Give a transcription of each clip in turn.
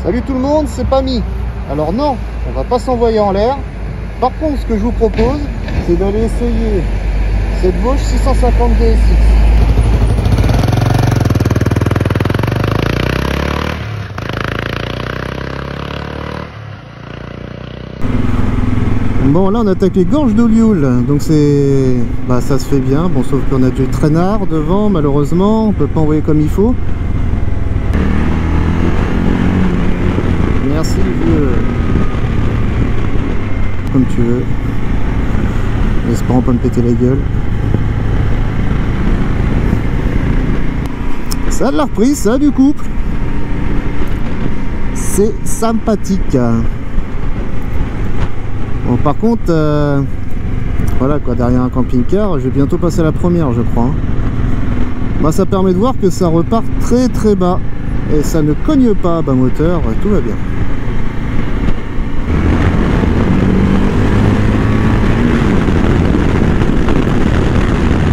Salut tout le monde, c'est Pami. Alors non, on va pas s'envoyer en l'air. Par contre, ce que je vous propose, c'est d'aller essayer cette Vosges 650 DSX. Bon, là on attaque les gorges d'Olioul, donc c'est... Bah ça se fait bien, bon sauf qu'on a du traînard devant, malheureusement, on peut pas envoyer comme il faut. Merci vieux. Comme tu veux. En espérant pas me péter la gueule. Ça a de la reprise, ça a du couple. C'est sympathique. Bon, par contre, voilà quoi, derrière un camping-car, je vais bientôt passer à la première, je crois. Bah, ça permet de voir que ça repart très très bas. Et ça ne cogne pas, bas moteur, tout va bien.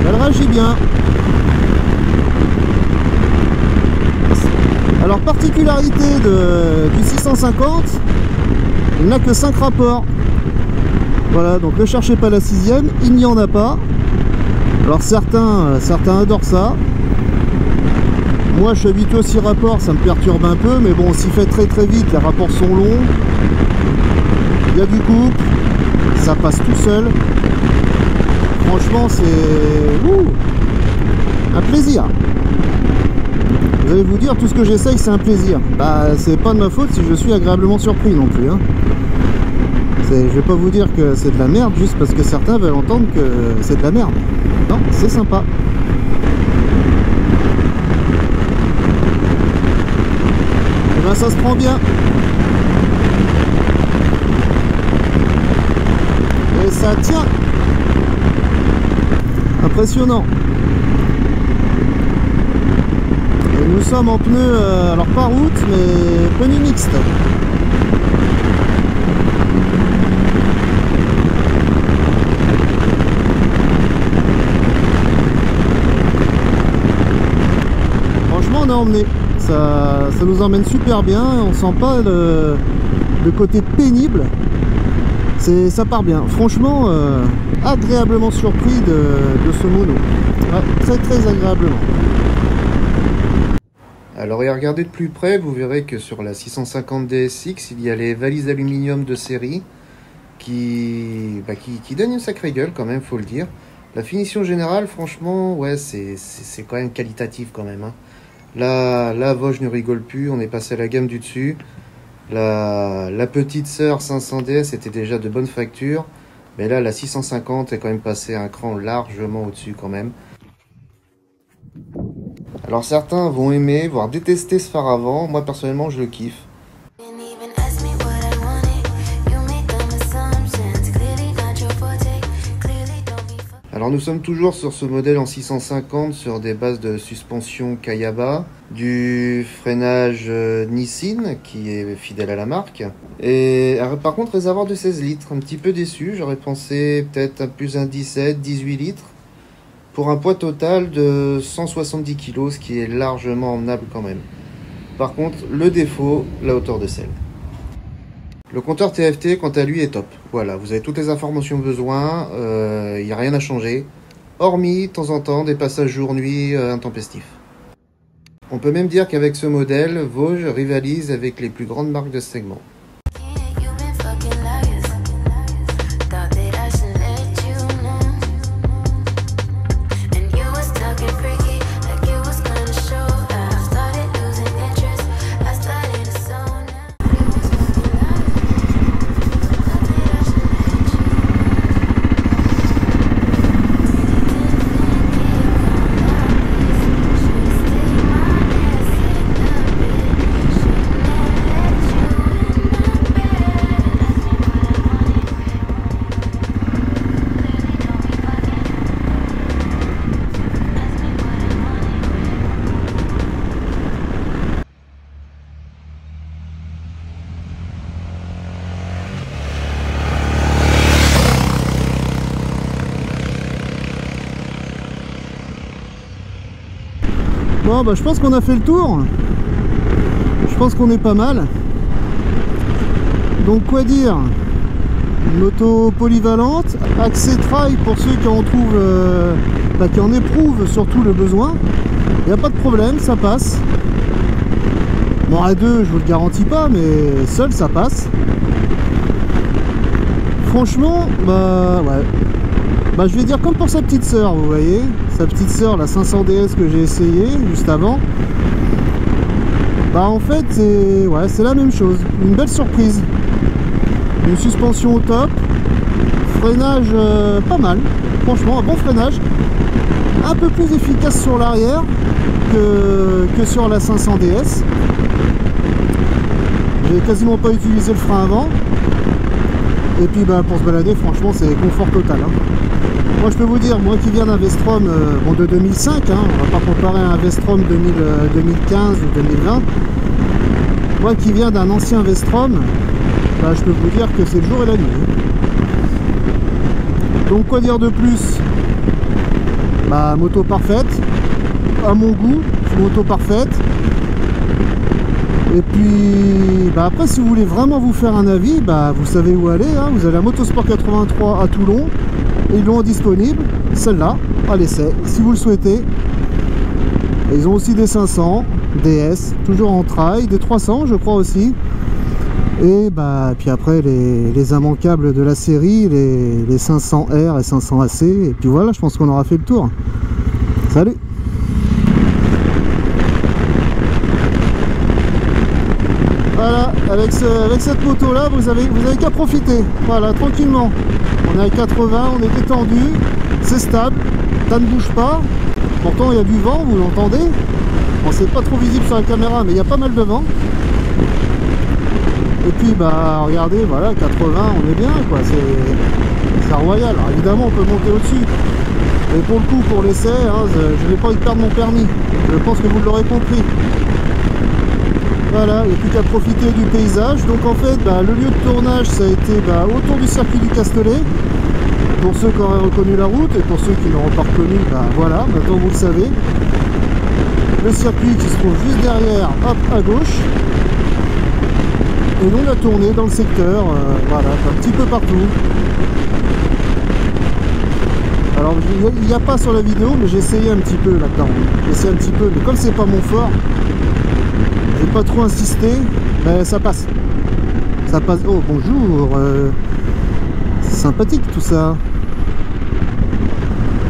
Elle réagit bien. Alors, particularité du 650, il n'a que 5 rapports. Voilà, donc ne cherchez pas la 6e, il n'y en a pas. Alors certains adorent ça. Moi je suis habitué aux 6 rapports, ça me perturbe un peu, mais bon, s'il fait très très vite, les rapports sont longs, il y a du couple, ça passe tout seul. Franchement, c'est un plaisir. Vous allez vous dire, tout ce que j'essaye, c'est un plaisir. Bah, c'est pas de ma faute si je suis agréablement surpris non plus, hein. Je vais pas vous dire que c'est de la merde juste parce que certains veulent entendre que c'est de la merde. Non, c'est sympa. Et ben ça se prend bien. Et ça tient. Impressionnant. Et nous sommes en pneus, alors pas route, mais pneus mixte. On a emmené, ça nous emmène super bien, on sent pas le côté pénible, ça part bien, franchement agréablement surpris de ce mono, ouais, très très agréablement. Alors et à regarder de plus près, vous verrez que sur la 650 DSX il y a les valises aluminium de série qui donnent une sacrée gueule quand même, faut le dire. La finition générale, franchement, ouais, c'est quand même qualitatif quand même, hein. Là, Vosges ne rigole plus, on est passé à la gamme du dessus. La petite sœur 500DS était déjà de bonne facture, mais là, la 650 est quand même passée un cran largement au-dessus quand même. Alors certains vont aimer, voire détester ce phare avant, moi personnellement je le kiffe. Alors nous sommes toujours sur ce modèle en 650 sur des bases de suspension Kayaba, du freinage Nissin qui est fidèle à la marque. Et par contre réservoir de 16 litres, un petit peu déçu, j'aurais pensé peut-être un 17, 18 litres pour un poids total de 170 kg, ce qui est largement emmenable quand même. Par contre le défaut, la hauteur de selle. Le compteur TFT, quant à lui, est top. Voilà, vous avez toutes les informations besoin, il n'y a rien à changer, hormis, de temps en temps, des passages jour-nuit intempestifs. On peut même dire qu'avec ce modèle, Vosges rivalise avec les plus grandes marques de ce segment. Bon bah je pense qu'on a fait le tour. Je pense qu'on est pas mal. Donc quoi dire, une moto polyvalente, accès trail pour ceux qui en trouvent, qui en éprouvent surtout le besoin. Il n'y a pas de problème, ça passe. Bon, à deux, je vous le garantis pas, mais seul, ça passe. Franchement, bah ouais. Bah, je vais dire comme pour sa petite sœur, vous voyez. Sa petite sœur, la 500DS que j'ai essayé juste avant. Bah en fait, c'est la même chose. Une belle surprise. Une suspension au top. Freinage pas mal. Franchement, un bon freinage. Un peu plus efficace sur l'arrière que sur la 500DS. J'ai quasiment pas utilisé le frein avant. Et puis bah, pour se balader, franchement, c'est confort total. Hein. Moi, je peux vous dire, moi qui viens d'un Vestrom de 2005, hein, on va pas comparer à un Vestrom 2015 ou 2020. Moi qui viens d'un ancien Vestrom, bah, je peux vous dire que c'est le jour et la nuit. Donc quoi dire de plus? Bah, moto parfaite, à mon goût, moto parfaite. Et puis bah après, si vous voulez vraiment vous faire un avis, bah vous savez où aller, hein. Vous allez à Motosport 83 à Toulon, et ils l'ont disponible, celle-là, à l'essai, si vous le souhaitez. Et ils ont aussi des 500 DS, toujours en trail, des 300 je crois aussi. Et bah puis après les immanquables de la série, les 500R et 500 AC. Et puis voilà, je pense qu'on aura fait le tour. Salut! Voilà, avec cette moto là, vous avez qu'à profiter. Voilà, tranquillement. On est à 80, on est détendu, c'est stable, ça ne bouge pas. Pourtant il y a du vent, vous l'entendez. Bon, c'est pas trop visible sur la caméra, mais il y a pas mal de vent. Et puis bah regardez, voilà, 80, on est bien quoi, c'est royal. Alors évidemment on peut monter au-dessus. Mais pour le coup, pour l'essai, hein, je n'ai pas envie de perdre mon permis. Je pense que vous l'aurez compris. Voilà, il n'y a plus qu'à profiter du paysage. Donc en fait, bah, le lieu de tournage, ça a été autour du circuit du Castellet. Pour ceux qui auraient reconnu la route, et pour ceux qui n'auront pas reconnu, bah, voilà, maintenant vous le savez. Le circuit qui se trouve juste derrière, hop, à gauche. Et on a tourné dans le secteur, voilà, un petit peu partout. Alors il n'y a pas sur la vidéo, mais j'ai essayé un petit peu là-dedans. J'ai essayé un petit peu, mais comme c'est pas mon fort, j'ai pas trop insisté, mais ça passe. Ça passe. Oh bonjour, c'est sympathique tout ça.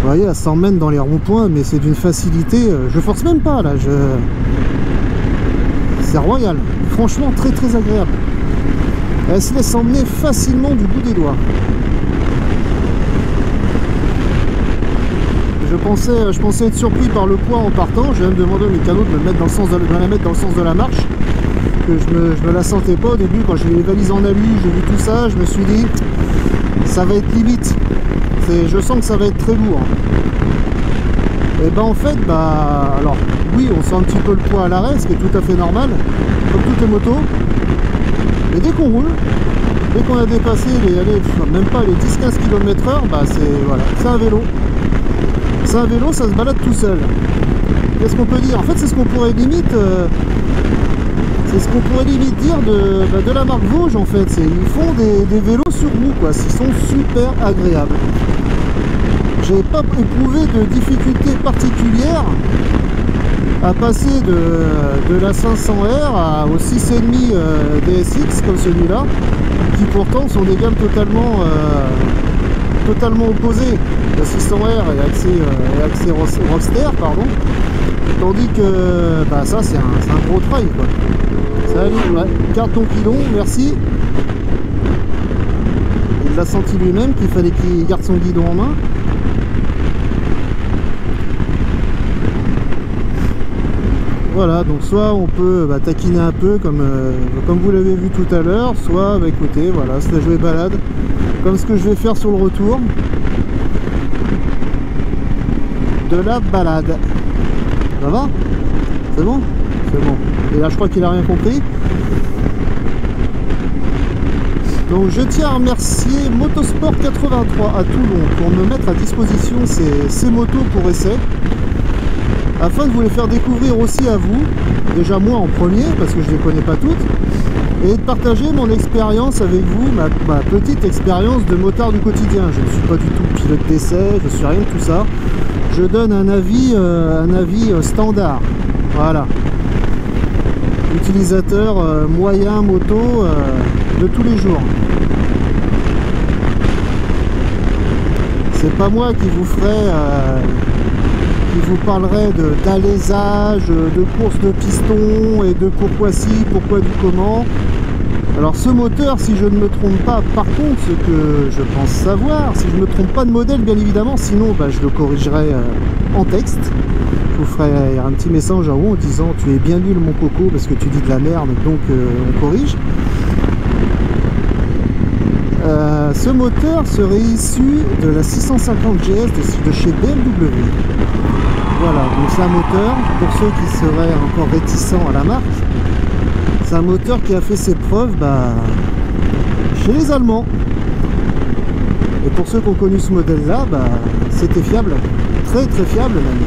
Vous voyez, elle s'emmène dans les ronds-points, mais c'est d'une facilité. Je force même pas là. C'est royal. Franchement, très très agréable. Elle se laisse emmener facilement du bout des doigts. Je pensais être surpris par le poids en partant. J'ai même demandé au mécano de me mettre dans le sens de la mettre dans le sens de la marche. Que je me la sentais pas au début. Quand j'ai vu les valises en alu, j'ai vu tout ça, je me suis dit ça va être limite. Je sens que ça va être très lourd. Et ben en fait, bah alors oui, on sent un petit peu le poids à l'arrêt, ce qui est tout à fait normal, comme toutes les motos. Mais dès qu'on roule, dès qu'on a dépassé même pas les 10-15 km/h, bah voilà, c'est un vélo. C'est un vélo, ça se balade tout seul. Qu'est-ce qu'on peut dire? En fait, c'est ce qu'on pourrait limite dire de la marque Vosges en fait. Ils font des vélos sur roue quoi, ils sont super agréables. J'ai pas éprouvé de difficultés particulières à passer de la 500R au 6,5 DSX comme celui-là, qui pourtant sont des gammes totalement opposées. La 600R est axé Roadster, pardon, tandis que bah, ça c'est un gros trail quoi. Salut, ouais, carton pilon, merci. Il l'a senti lui-même qu'il fallait qu'il garde son guidon en main. Voilà, donc soit on peut taquiner un peu comme vous l'avez vu tout à l'heure, soit écoutez, voilà, c'est la jouer balade, comme ce que je vais faire sur le retour. De la balade. Ça va? C'est bon? C'est bon. Et là je crois qu'il a rien compris. Donc je tiens à remercier Motosport 83 à Toulon pour me mettre à disposition ces motos pour essai, afin de vous les faire découvrir aussi à vous, déjà moi en premier parce que je ne les connais pas toutes, et de partager mon expérience avec vous, ma petite expérience de motard du quotidien. Je ne suis pas du tout pilote d'essai, je ne suis rien de tout ça. Je donne un avis standard. Voilà. Utilisateur moyen moto de tous les jours. C'est pas moi qui vous ferai qui vous parlerai d'alésage, de course de piston et de pourquoi si, pourquoi du comment. Alors ce moteur, si je ne me trompe pas, par contre, ce que je pense savoir, si je ne me trompe pas de modèle, bien évidemment, sinon bah, je le corrigerai en texte. Je vous ferai un petit message en haut en disant tu es bien nul mon coco parce que tu dis de la merde, donc on corrige. Ce moteur serait issu de la 650 GS de chez BMW. Voilà, donc c'est un moteur, pour ceux qui seraient encore réticents à la marque, c'est un moteur qui a fait ses preuves chez les Allemands. Et pour ceux qui ont connu ce modèle-là, c'était fiable, très très fiable même.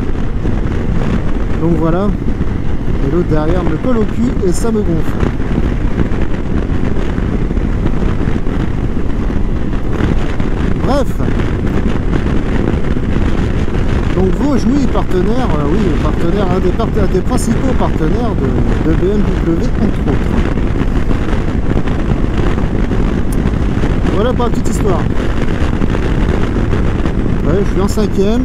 Donc voilà, et l'autre derrière me colle au cul et ça me gonfle. Bref, donc Vosges, partenaire, oui, partenaire, un des principaux partenaires de BMW, entre autres. Voilà pour la petite histoire. Ouais, je suis en 5e.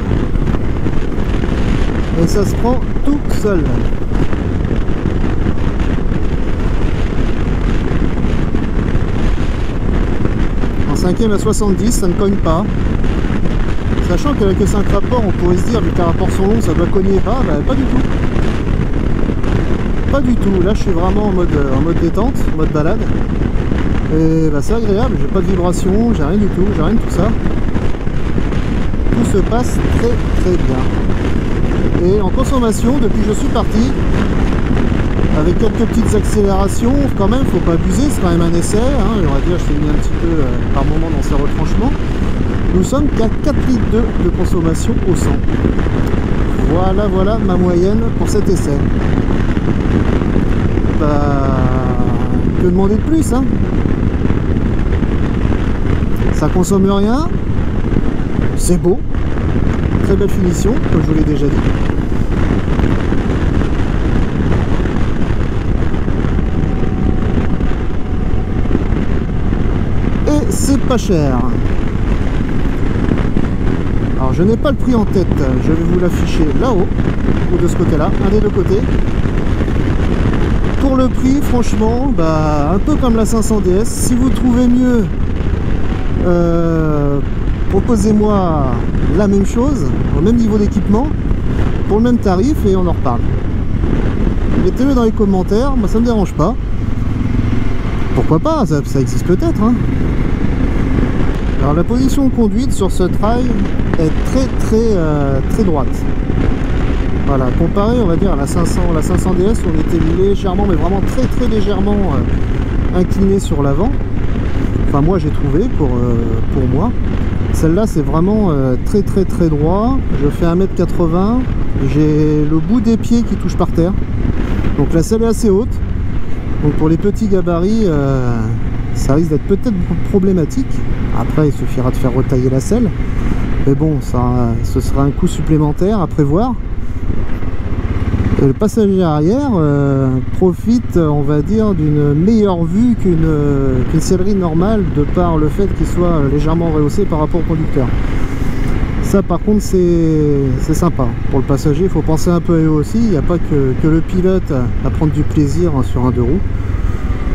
Et ça se prend tout seul. En 5e à 70, ça ne cogne pas. Sachant qu'avec que 5 rapports, on pourrait se dire, vu que les rapports sont longs, ça doit cogner pas. Pas du tout. Pas du tout. Là, je suis vraiment en mode détente, en mode balade. Et c'est agréable, j'ai pas de vibration, j'ai rien du tout, j'ai rien de tout ça. Tout se passe très très bien. Et en consommation, depuis que je suis parti, avec quelques petites accélérations, quand même, faut pas abuser, c'est quand même un essai, hein, on va dire, je t'ai mis un petit peu par moment dans ces retranchements. Nous sommes qu'à 4 litres de consommation au 100. Voilà ma moyenne pour cet essai. Que demander de plus, hein? Ça consomme rien, c'est beau, très belle finition, comme je vous l'ai déjà dit. Et c'est pas cher. Alors je n'ai pas le prix en tête, je vais vous l'afficher là-haut, ou de ce côté-là, un des deux côtés. Pour le prix, franchement, un peu comme la 500 DS, si vous trouvez mieux, proposez-moi la même chose, au même niveau d'équipement, pour le même tarif, et on en reparle. Mettez-le dans les commentaires, moi ça me dérange pas. Pourquoi pas, ça existe peut-être, hein. Alors la position de conduite sur ce trail est très droite. Voilà, comparé on va dire à la 500 DS, on était légèrement, mais vraiment très légèrement incliné sur l'avant. Enfin moi j'ai trouvé pour moi. Celle-là c'est vraiment très droit. Je fais 1m80, j'ai le bout des pieds qui touche par terre. Donc la selle est assez haute. Donc pour les petits gabarits, ça risque d'être peut-être problématique. Après il suffira de faire retailler la selle. Mais bon, ce sera un coût supplémentaire à prévoir. Et le passager arrière profite, on va dire, d'une meilleure vue qu'une sellerie normale, de par le fait qu'il soit légèrement rehaussé par rapport au conducteur. Ça par contre c'est sympa. Pour le passager, il faut penser un peu à eux aussi. Il n'y a pas que le pilote à prendre du plaisir sur un deux roues.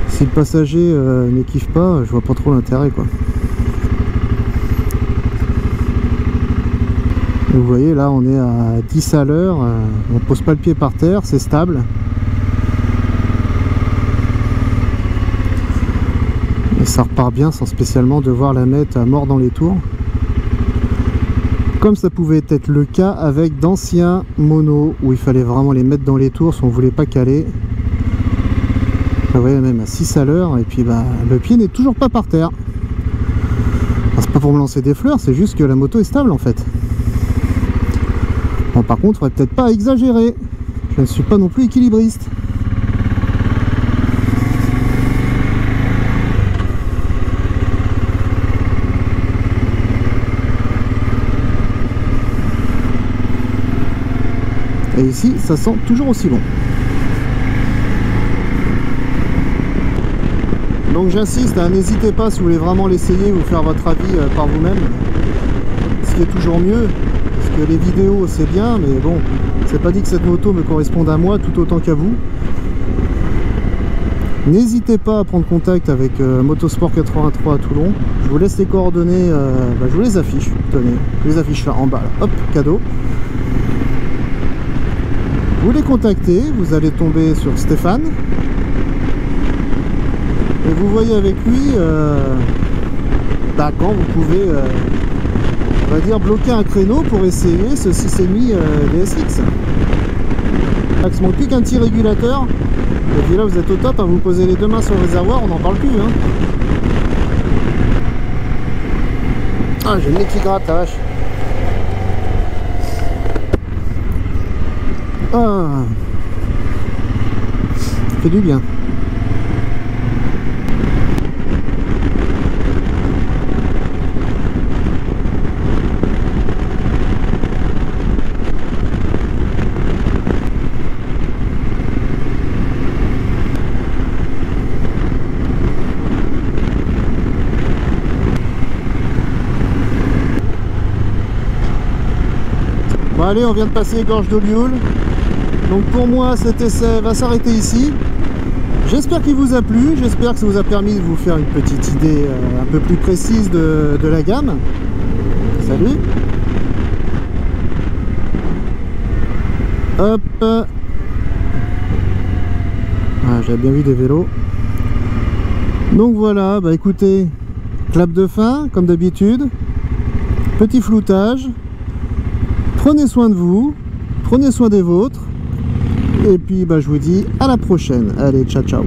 Si le passager ne kiffe pas, je vois pas trop l'intérêt, quoi. Vous voyez là on est à 10 à l'heure, on pose pas le pied par terre, c'est stable. Et ça repart bien sans spécialement devoir la mettre à mort dans les tours. Comme ça pouvait être le cas avec d'anciens monos où il fallait vraiment les mettre dans les tours si on voulait pas caler. Vous voyez même à 6 à l'heure et puis le pied n'est toujours pas par terre. C'est pas pour me lancer des fleurs, c'est juste que la moto est stable en fait. Bon, par contre, il faudrait peut-être pas exagérer. Je ne suis pas non plus équilibriste. ici, ça sent toujours aussi bon. Donc j'insiste, hein, n'hésitez pas si vous voulez vraiment l'essayer ou faire votre avis par vous-même. Ce qui est toujours mieux, parce que les vidéos c'est bien, mais bon, c'est pas dit que cette moto me corresponde à moi tout autant qu'à vous. N'hésitez pas à prendre contact avec Motosport 83 à Toulon. Je vous laisse les coordonnées, je vous les affiche, tenez, je les affiche là en bas, là. Hop, cadeau. Vous les contactez, vous allez tomber sur Stéphane. Et vous voyez avec lui quand vous pouvez, on va dire, bloquer un créneau pour essayer ce 6,5 DSX. Il ne manque plus qu'un petit régulateur. Et puis là vous êtes au top, hein, vous posez les deux mains sur le réservoir, on n'en parle plus. Hein. Ah, j'ai le nez qui gratte, la vache. Ah, ça fait du bien. Bon allez, on vient de passer Gorge d'Olioul. Donc pour moi cet essai va s'arrêter ici. J'espère qu'il vous a plu, j'espère que ça vous a permis de vous faire une petite idée un peu plus précise de la gamme. Salut. Hop. Ah, j'avais bien vu des vélos. Donc voilà, bah écoutez, clap de fin comme d'habitude. Petit floutage. Prenez soin de vous, prenez soin des vôtres. Et puis bah, je vous dis à la prochaine. Allez, ciao ciao.